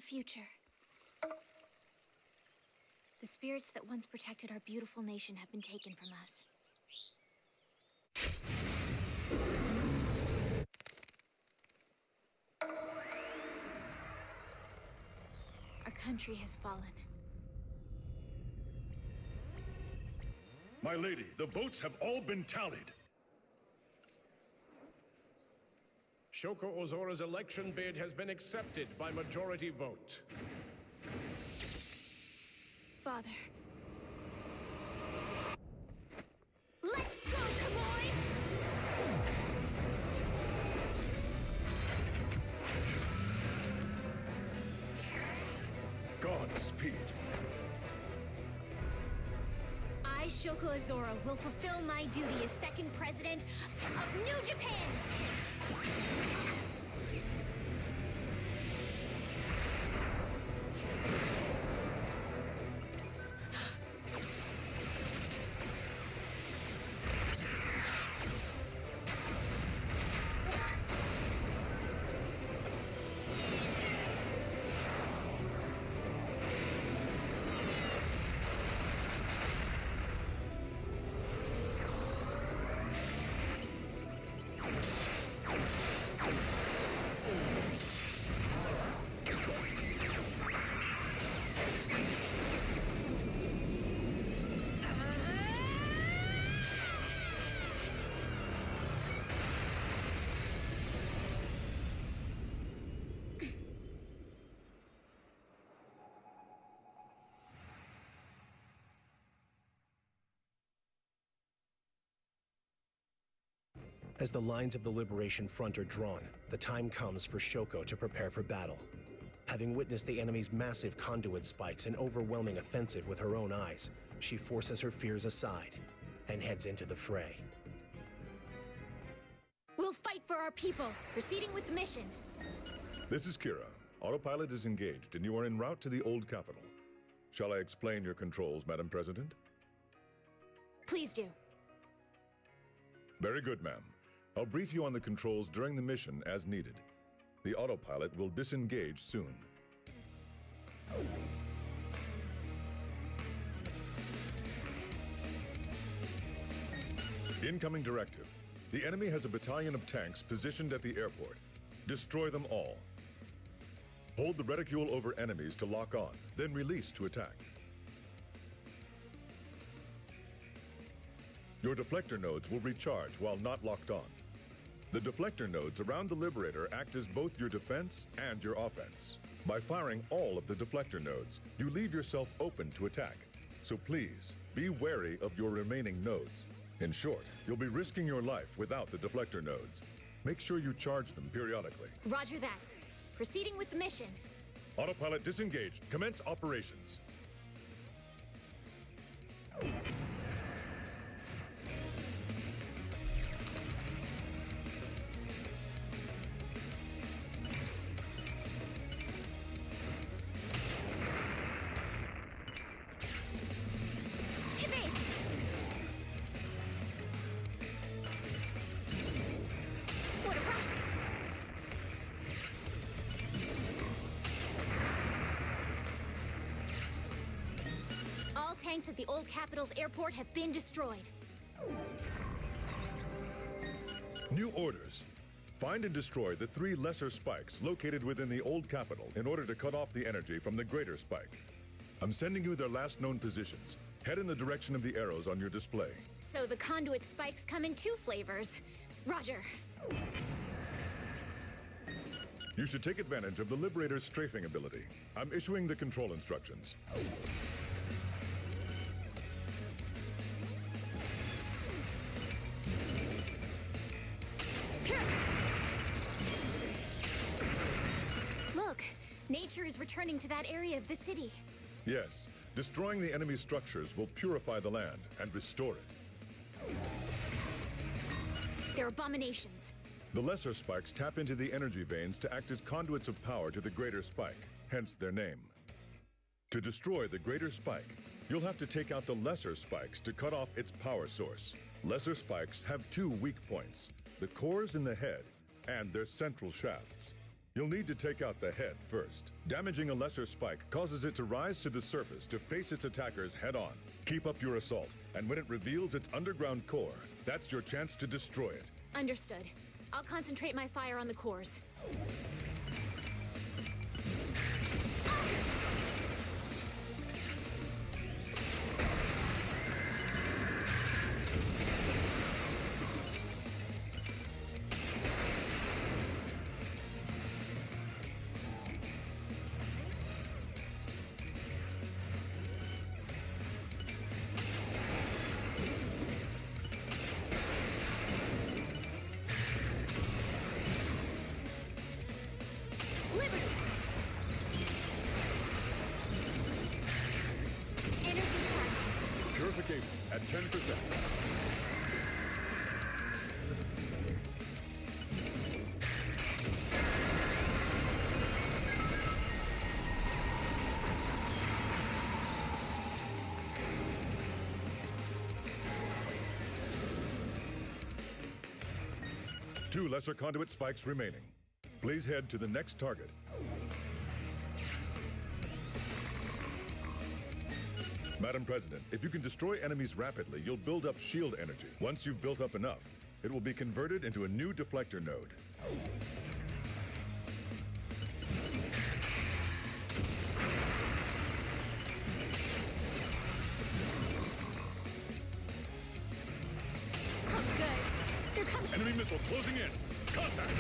future. The spirits that once protected our beautiful nation have been taken from us. Our country has fallen. My lady, the votes have all been tallied. Shoko Ozora's election bid has been accepted by majority vote. Father. Let's go, Kamoy! Godspeed. I, Shoko Ozora, will fulfill my duty as second president of New Japan! As the lines of the Liberation Front are drawn, the time comes for Shoko to prepare for battle. Having witnessed the enemy's massive conduit spikes and overwhelming offensive with her own eyes, she forces her fears aside and heads into the fray. We'll fight for our people, proceeding with the mission. This is Kira. Autopilot is engaged, and you are en route to the old capital. Shall I explain your controls, Madam President? Please do. Very good, ma'am. I'll brief you on the controls during the mission as needed. The autopilot will disengage soon. Incoming directive. The enemy has a battalion of tanks positioned at the airport. Destroy them all. Hold the reticule over enemies to lock on, then release to attack. Your deflector nodes will recharge while not locked on. The deflector nodes around the Liberator act as both your defense and your offense. By firing all of the deflector nodes, you leave yourself open to attack. So please, be wary of your remaining nodes. In short, you'll be risking your life without the deflector nodes. Make sure you charge them periodically. Roger that. Proceeding with the mission. Autopilot disengaged. Commence operations. All tanks at the old capital's airport have been destroyed. New orders. Find and destroy the 3 lesser spikes located within the old capital in order to cut off the energy from the greater spike. I'm sending you their last known positions. Head in the direction of the arrows on your display. So the conduit spikes come in 2 flavors. Roger. You should take advantage of the Liberator's strafing ability. I'm issuing the control instructions. Look, nature is returning to that area of the city. Yes, destroying the enemy's structures will purify the land and restore it. They're abominations. The lesser spikes tap into the energy veins to act as conduits of power to the greater spike, hence their name. To destroy the greater spike, you'll have to take out the lesser spikes to cut off its power source. Lesser spikes have 2 weak points, the cores in the head and their central shafts. You'll need to take out the head first. Damaging a lesser spike causes it to rise to the surface to face its attackers head-on. Keep up your assault, and when it reveals its underground core, that's your chance to destroy it. Understood. I'll concentrate my fire on the cores. Purification at 10%. Two lesser conduit spikes remaining. Please head to the next target. Madam President, if you can destroy enemies rapidly, you'll build up shield energy. Once you've built up enough, it will be converted into a new deflector node. Oh, good. They're coming. Enemy missile closing in. Contact!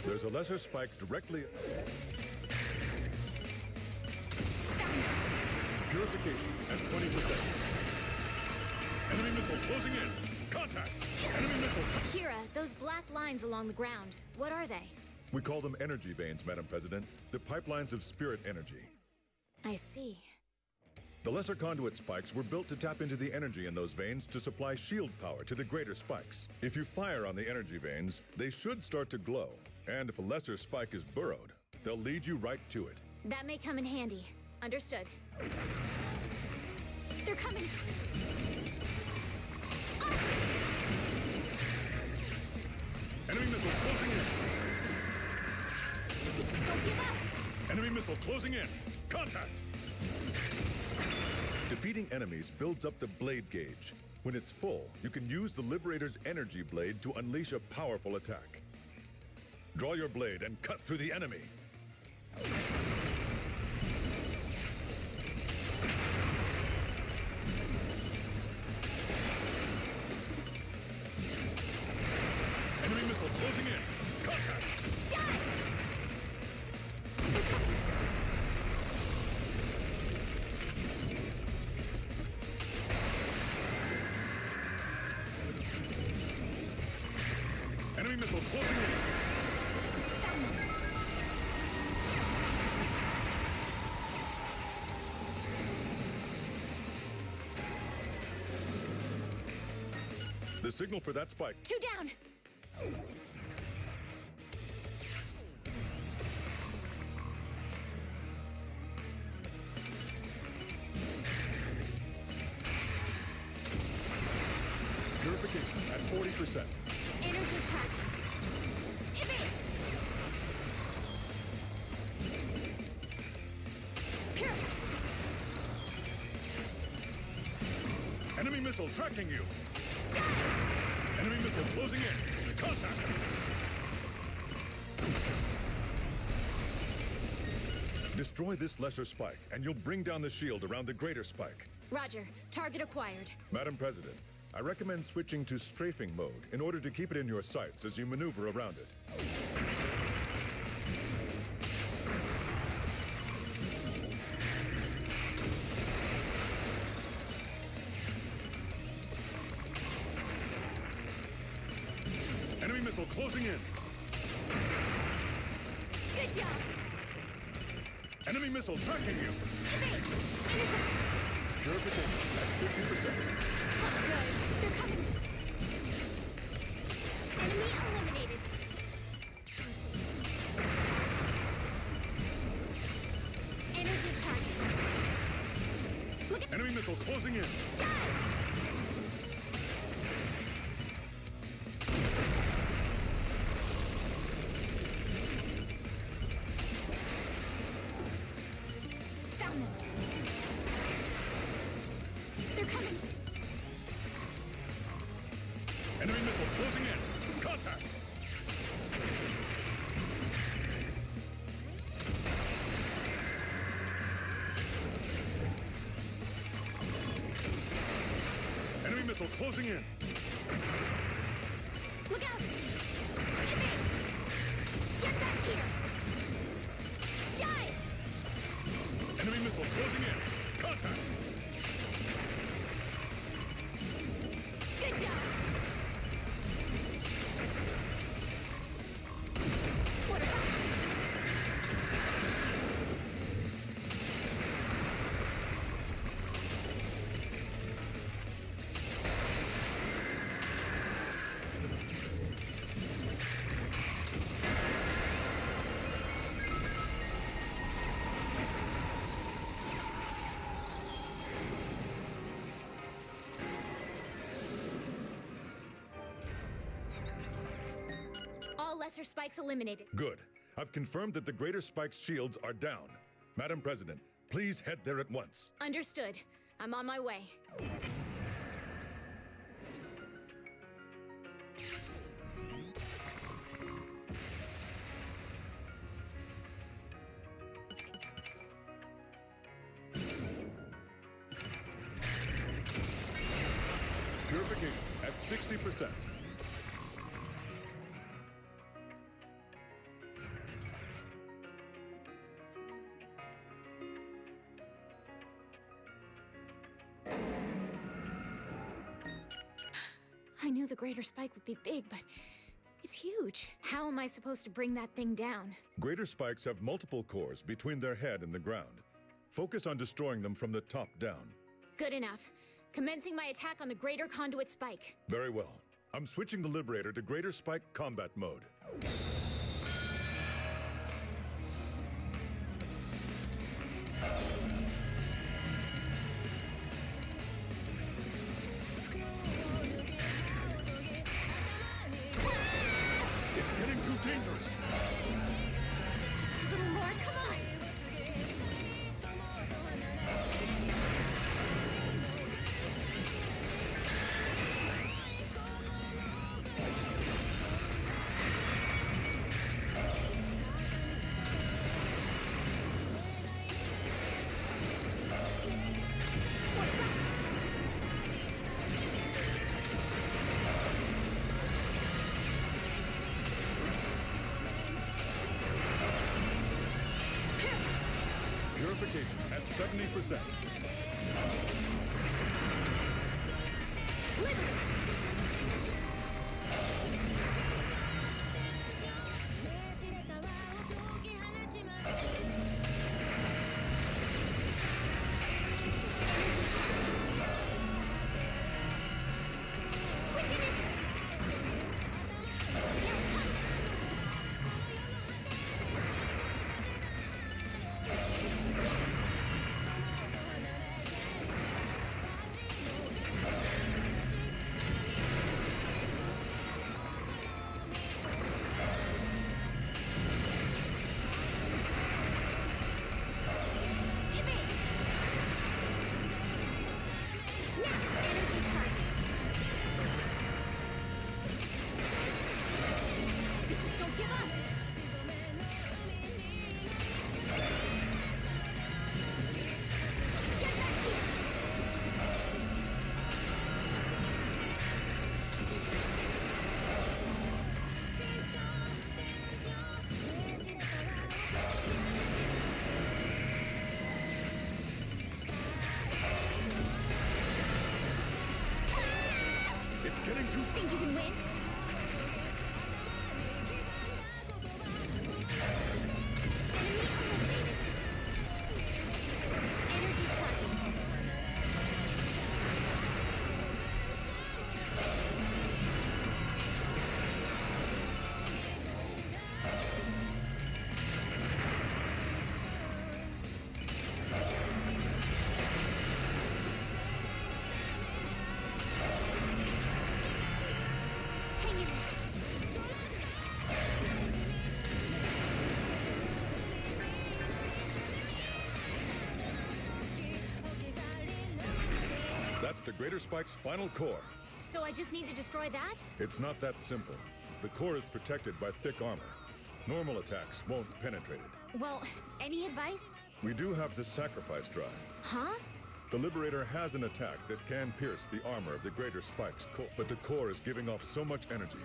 There's a lesser spike directly... Purification at 20%. Enemy missile closing in. Contact! Enemy missile... Kira, those black lines along the ground, what are they? We call them energy veins, Madam President. The pipelines of spirit energy. I see. The lesser conduit spikes were built to tap into the energy in those veins to supply shield power to the greater spikes. If you fire on the energy veins, they should start to glow. And if a lesser spike is burrowed, they'll lead you right to it. That may come in handy. Understood. They're coming. Awesome. Enemy missile closing in. Just don't give up. Enemy missile closing in. Contact! Defeating enemies builds up the blade gauge. When it's full, you can use the Liberator's energy blade to unleash a powerful attack. Draw your blade and cut through the enemy. Enemy missile closing in. Contact! Die! They're coming. Enemy missile closing in. Found them. The signal for that spike. 2 down. Purification at 40%. Energy charging. Evade. Pure. Enemy missile tracking you. Enemy missile closing in. Contact! Destroy this lesser spike, and you'll bring down the shield around the greater spike. Roger. Target acquired. Madam President, I recommend switching to strafing mode in order to keep it in your sights as you maneuver around it. Enemy missile closing in. Good job. Enemy missile tracking you. Evade. Intercept. Purification at 50%. Oh, good. They're coming. Enemy eliminated. missile closing in. Found them. They're coming. Enemy missile closing in. Contact. Enemy missile closing in. Look out! Get in! Get back here! Die! Enemy missile closing in. Contact. Good job! What a rush! All lesser spikes eliminated. Good. I've confirmed that the Greater Spike's shields are down. Madam President, please head there at once. Understood. I'm on my way. Purification at 60%. I knew the greater spike would be big, but it's huge. How am I supposed to bring that thing down? Greater spikes have multiple cores between their head and the ground. Focus on destroying them from the top down. Good enough. Commencing my attack on the greater conduit spike. Very well. I'm switching the Liberator to Greater Spike combat mode. It's getting too dangerous. Just a little more, come on! Purification at 70%. It's getting too... Think you can win? Energy charging. the Greater Spike's final core. So I just need to destroy that? It's not that simple. The core is protected by thick armor. Normal attacks won't penetrate it. Well, any advice? We do have the sacrifice drive. Huh? The Liberator has an attack that can pierce the armor of the Greater Spike's core, but the core is giving off so much energy.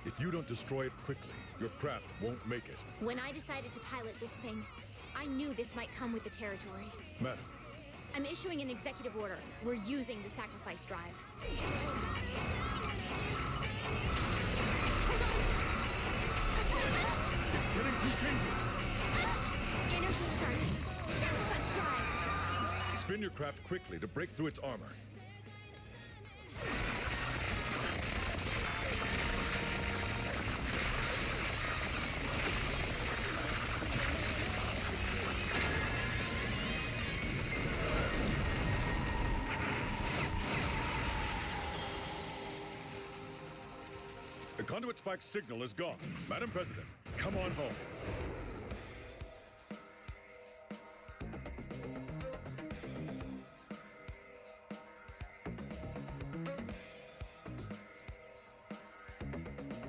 If you don't destroy it quickly, your craft won't make it. When I decided to pilot this thing, I knew this might come with the territory. Madam, I'm issuing an executive order. We're using the sacrifice drive. it's getting too dangerous. Energy charging. Sacrifice drive. Spin your craft quickly to break through its armor. The conduit spike signal is gone. Madam President, come on home.